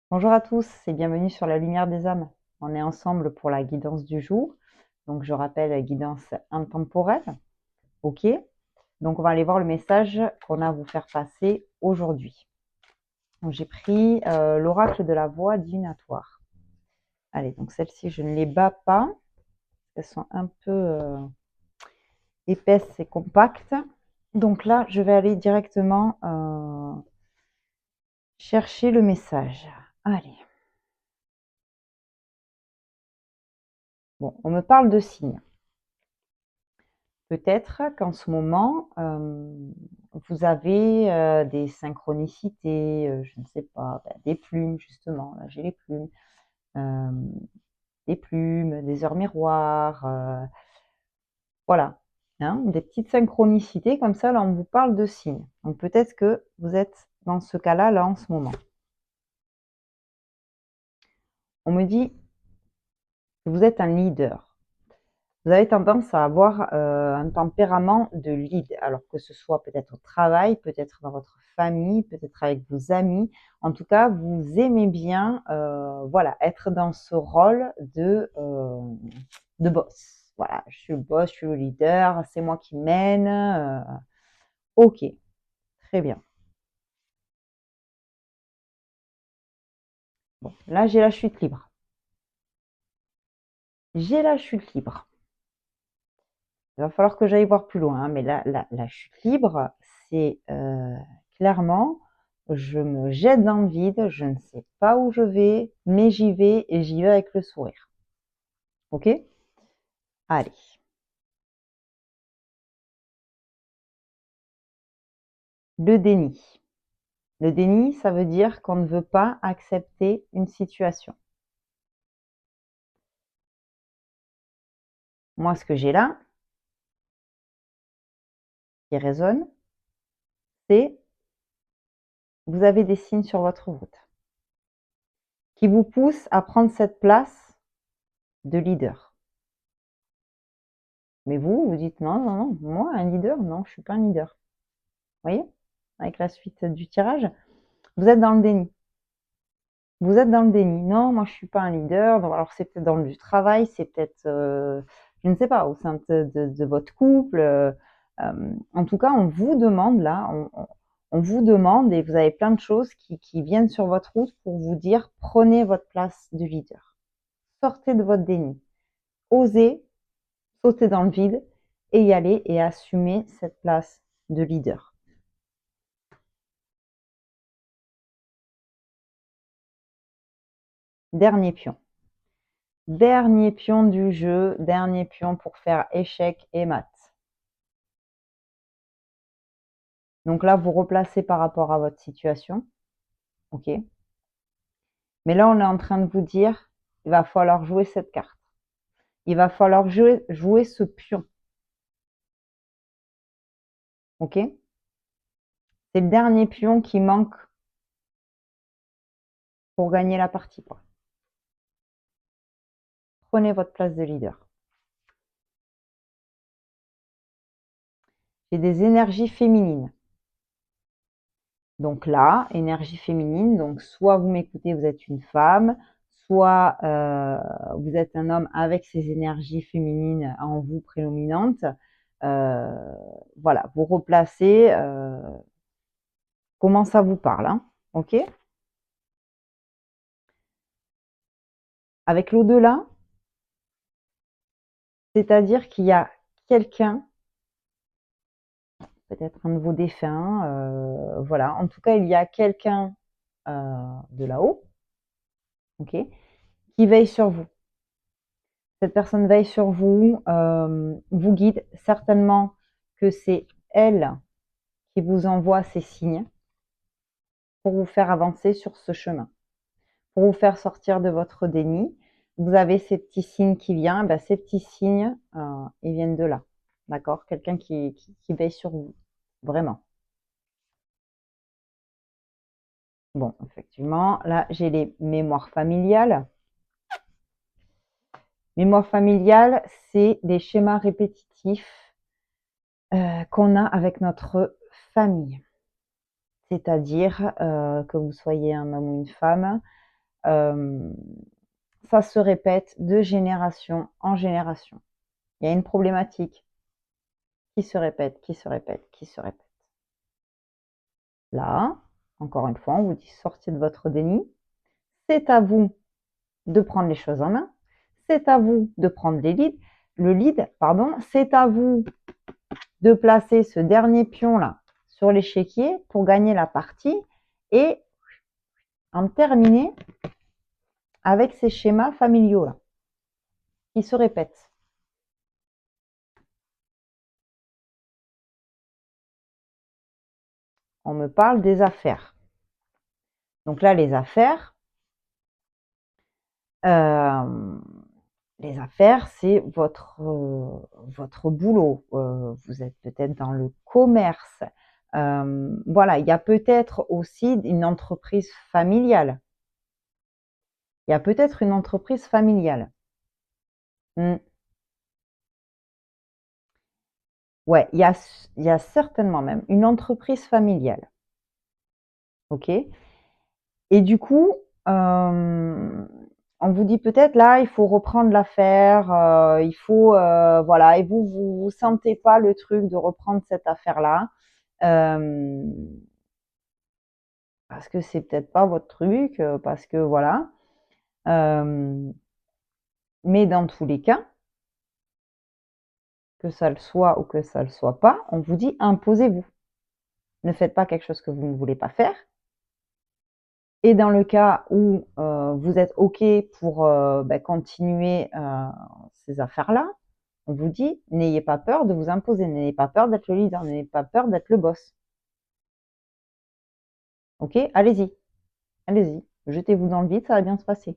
Bonjour à tous et bienvenue sur la lumière des âmes. On est ensemble pour la guidance du jour. Donc je rappelle la guidance intemporelle. Ok. Donc on va aller voir le message qu'on a à vous faire passer aujourd'hui. Donc j'ai pris l'oracle de la voix divinatoire. Allez, donc celle-ci je ne les bats pas. Elles sont un peu épaisses et compactes. Donc là je vais aller directement chercher le message. Allez. Bon, on me parle de signes. Peut-être qu'en ce moment, vous avez des synchronicités, je ne sais pas, des plumes justement, là j'ai les plumes, euh, des plumes, des heures miroirs, voilà, hein, des petites synchronicités comme ça, là on vous parle de signes. Donc peut-être que vous êtes dans ce cas-là, là en ce moment. On me dit que vous êtes un leader. Vous avez tendance à avoir un tempérament de lead, alors que ce soit peut-être au travail, peut-être dans votre famille, peut-être avec vos amis. En tout cas, vous aimez bien voilà, être dans ce rôle de boss. Voilà, je suis le boss, je suis le leader, c'est moi qui mène. Ok, très bien. Bon, là, j'ai la chute libre. J'ai la chute libre. Il va falloir que j'aille voir plus loin, hein, mais là, la chute libre, c'est clairement, je me jette dans le vide, je ne sais pas où je vais, mais j'y vais et j'y vais avec le sourire. Ok? Allez. Le déni. Le déni, ça veut dire qu'on ne veut pas accepter une situation. Moi, ce que j'ai là, qui résonne, c'est vous avez des signes sur votre route qui vous poussent à prendre cette place de leader. Mais vous dites non, non, non, moi, un leader, non, je ne suis pas un leader. Vous voyez? Avec la suite du tirage, vous êtes dans le déni. Vous êtes dans le déni. Non, moi je suis pas un leader. Donc, alors c'est peut-être dans le travail, c'est peut-être, je ne sais pas, au sein de votre couple. En tout cas, on vous demande là, on vous demande et vous avez plein de choses qui viennent sur votre route pour vous dire prenez votre place de leader. Sortez de votre déni. Osez sauter dans le vide et y aller et assumer cette place de leader. Dernier pion. Dernier pion du jeu, dernier pion pour faire échec et mat. Donc là, vous replacez par rapport à votre situation. OK. Mais là, on est en train de vous dire, il va falloir jouer cette carte. Il va falloir jouer ce pion. OK. C'est le dernier pion qui manque pour gagner la partie, quoi. Prenez votre place de leader. J'ai des énergies féminines. Donc là, énergie féminine, donc soit vous m'écoutez, vous êtes une femme, soit vous êtes un homme avec ces énergies féminines en vous prédominantes. Voilà, vous replacez comment ça vous parle, hein, ok? Avec l'au-delà, c'est-à-dire qu'il y a quelqu'un, peut-être un de vos défunts, voilà, en tout cas, il y a quelqu'un de là-haut, ok, qui veille sur vous. Cette personne veille sur vous, vous guide. Certainement que c'est elle qui vous envoie ces signes pour vous faire avancer sur ce chemin, pour vous faire sortir de votre déni. Vous avez ces petits signes qui viennent, ben, ces petits signes, ils viennent de là. D'accord? Quelqu'un qui veille sur vous, vraiment. Bon, effectivement, là, j'ai les mémoires familiales. Mémoire familiale, c'est des schémas répétitifs qu'on a avec notre famille. C'est-à-dire que vous soyez un homme ou une femme, ça se répète de génération en génération. Il y a une problématique qui se répète, qui se répète, qui se répète. Là, encore une fois, on vous dit sortez de votre déni. C'est à vous de prendre les choses en main. C'est à vous de prendre le lead, pardon. C'est à vous de placer ce dernier pion là sur l'échiquier pour gagner la partie et en terminer avec ces schémas familiaux là qui se répètent. On me parle des affaires. Donc là, les affaires, c'est votre boulot. Vous êtes peut-être dans le commerce. Voilà, il y a peut-être aussi une entreprise familiale. Il y a peut-être une entreprise familiale. Ouais, il y a certainement même une entreprise familiale. OK? Et du coup, on vous dit peut-être là, il faut reprendre l'affaire, il faut, voilà, et vous sentez pas le truc de reprendre cette affaire-là, parce que c'est peut-être pas votre truc, parce que voilà. Mais dans tous les cas, que ça le soit ou que ça le soit pas, on vous dit imposez-vous. Ne faites pas quelque chose que vous ne voulez pas faire. Et dans le cas où vous êtes OK pour continuer ces affaires-là, on vous dit n'ayez pas peur de vous imposer, n'ayez pas peur d'être le leader, n'ayez pas peur d'être le boss. OK? Allez-y, allez-y, jetez-vous dans le vide, ça va bien se passer.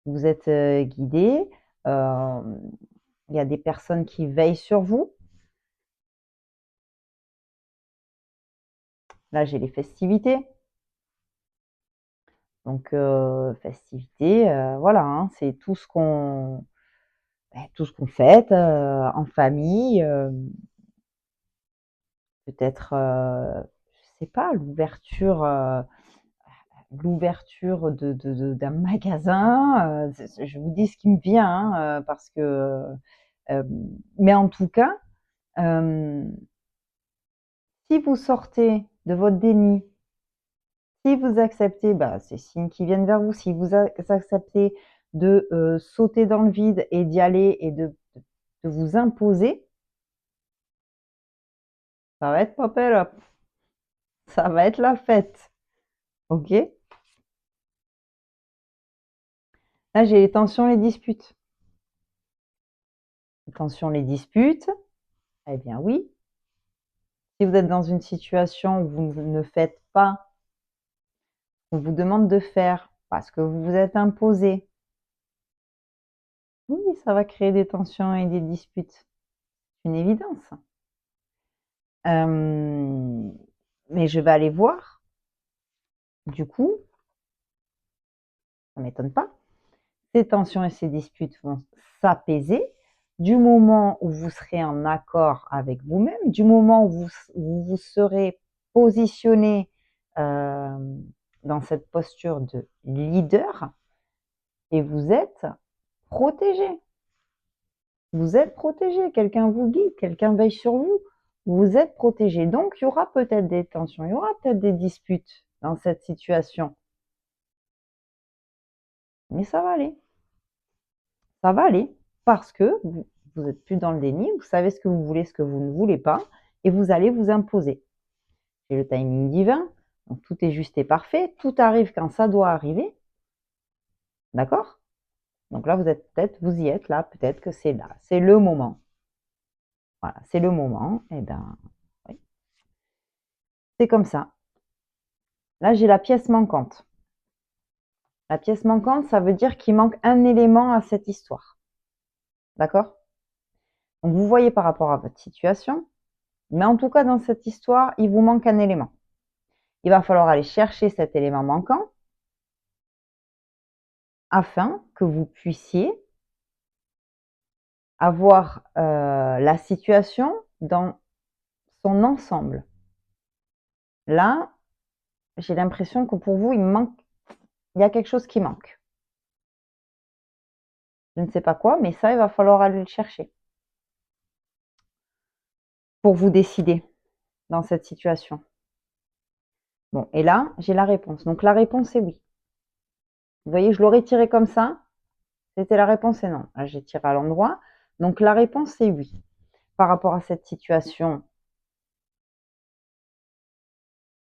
Vous êtes guidé, il y a des personnes qui veillent sur vous. Là, j'ai les festivités. Donc, festivités, voilà, hein, c'est tout ce qu'on fête en famille. Peut-être, je sais pas, l'ouverture d'un magasin. Je vous dis ce qui me vient, hein, parce que, mais en tout cas, si vous sortez de votre déni, si vous acceptez, ces signes qui viennent vers vous, si vous acceptez de sauter dans le vide et d'y aller et de vous imposer, ça va être popel, ça va être la fête. OK? Là, j'ai les tensions, les disputes. Les tensions, les disputes, eh bien oui. Si vous êtes dans une situation où vous ne faites pas, on vous demande de faire parce que vous vous êtes imposé, oui, ça va créer des tensions et des disputes. C'est une évidence. Mais je vais aller voir, du coup, ça ne m'étonne pas, ces tensions et ces disputes vont s'apaiser du moment où vous serez en accord avec vous-même, du moment où vous serez positionné dans cette posture de leader et vous êtes protégé. Vous êtes protégé, quelqu'un vous guide, quelqu'un veille sur vous. Vous êtes protégé. Donc, il y aura peut-être des tensions, il y aura peut-être des disputes dans cette situation. Mais ça va aller. Ça va aller parce que vous n'êtes plus dans le déni, vous savez ce que vous voulez, ce que vous ne voulez pas, et vous allez vous imposer. C'est le timing divin, donc tout est juste et parfait, tout arrive quand ça doit arriver. D'accord? Donc là, vous y êtes là, peut-être que c'est là, c'est le moment. Voilà, c'est le moment, et ben, oui. C'est comme ça. Là, j'ai la pièce manquante. La pièce manquante, ça veut dire qu'il manque un élément à cette histoire. D'accord? Donc, vous voyez par rapport à votre situation, mais en tout cas, dans cette histoire, il vous manque un élément. Il va falloir aller chercher cet élément manquant afin que vous puissiez avoir la situation dans son ensemble. Là, j'ai l'impression que pour vous, il manque il y a quelque chose qui manque. Je ne sais pas quoi, mais ça, il va falloir aller le chercher pour vous décider dans cette situation. Bon, et là, j'ai la réponse. Donc la réponse est oui. Vous voyez, je l'aurais tiré comme ça, c'était la réponse est non. Là, j'ai tiré à l'endroit. Donc la réponse est oui. Par rapport à cette situation,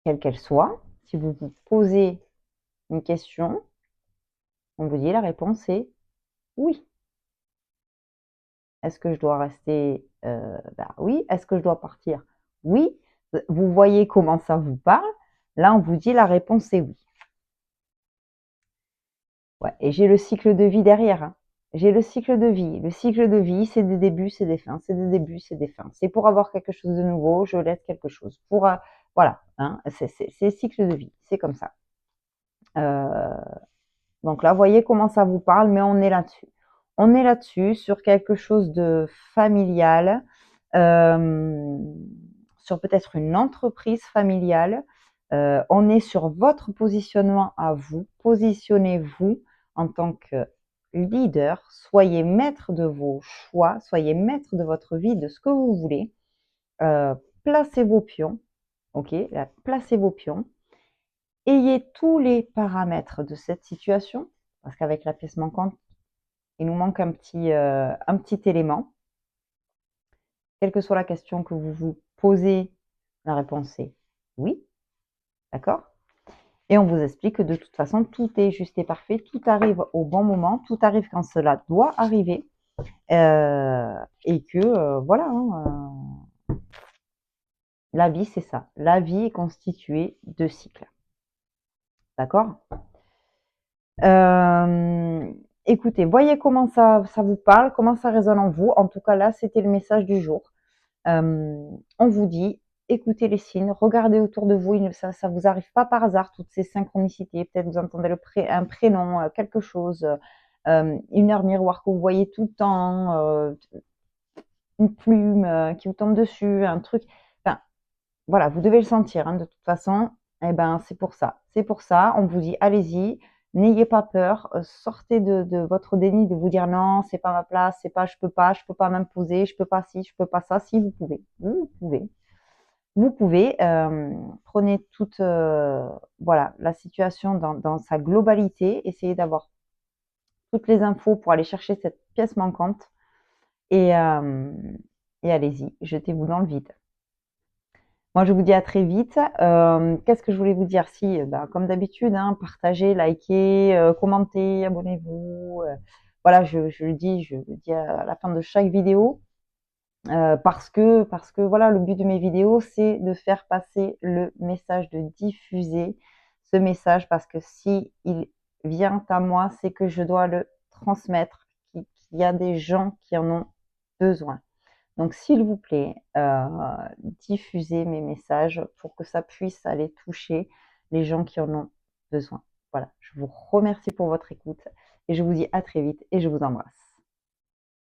quelle qu'elle soit, si vous vous posez une question, on vous dit la réponse est oui. Est-ce que je dois rester oui. Est-ce que je dois partir? Oui. Vous voyez comment ça vous parle. Là, on vous dit la réponse est oui. Ouais, et j'ai le cycle de vie derrière. Hein. J'ai le cycle de vie. Le cycle de vie, c'est des débuts, c'est des fins. C'est des débuts, c'est des fins. C'est pour avoir quelque chose de nouveau, je laisse quelque chose. Pour voilà, hein, c'est cycle de vie. C'est comme ça. Donc là, voyez comment ça vous parle, mais on est là-dessus. On est là-dessus sur quelque chose de familial, sur peut-être une entreprise familiale. On est sur votre positionnement à vous. Positionnez-vous en tant que leader. Soyez maître de vos choix. Soyez maître de votre vie, de ce que vous voulez. Placez vos pions. Ok, là, placez vos pions. Ayez tous les paramètres de cette situation, parce qu'avec la pièce manquante, il nous manque un petit élément. Quelle que soit la question que vous vous posez, la réponse est oui, d'accord? Et on vous explique que de toute façon, tout est juste et parfait, tout arrive au bon moment, tout arrive quand cela doit arriver, et que voilà, hein, la vie c'est ça. La vie est constituée de cycles, d'accord? Écoutez, voyez comment ça vous parle, comment ça résonne en vous. En tout cas, là, c'était le message du jour. On vous dit, écoutez les signes, regardez autour de vous. Ça ne vous arrive pas par hasard, toutes ces synchronicités. Peut-être vous entendez un prénom, quelque chose, une heure miroir que vous voyez tout le temps, une plume qui vous tombe dessus, un truc. Enfin, voilà, vous devez le sentir, hein, de toute façon. Eh ben, c'est pour ça. C'est pour ça. On vous dit, allez-y, n'ayez pas peur, sortez de votre déni de vous dire non, c'est pas ma place, c'est pas, je peux pas m'imposer, je peux pas ci, je peux pas ça. Si vous pouvez, vous pouvez, vous pouvez. Prenez toute, voilà, la situation dans sa globalité, essayez d'avoir toutes les infos pour aller chercher cette pièce manquante et, euh, et allez-y, jetez-vous dans le vide. Moi, je vous dis à très vite. Qu'est-ce que je voulais vous dire? Si, comme d'habitude, hein, partagez, likez, commentez, abonnez-vous. Voilà, je le dis à la fin de chaque vidéo, parce que voilà, le but de mes vidéos, c'est de faire passer le message, de diffuser ce message, parce que si il vient à moi, c'est que je dois le transmettre, qu'il y a des gens qui en ont besoin. Donc, s'il vous plaît, diffusez mes messages pour que ça puisse aller toucher les gens qui en ont besoin. Voilà, je vous remercie pour votre écoute et je vous dis à très vite et je vous embrasse.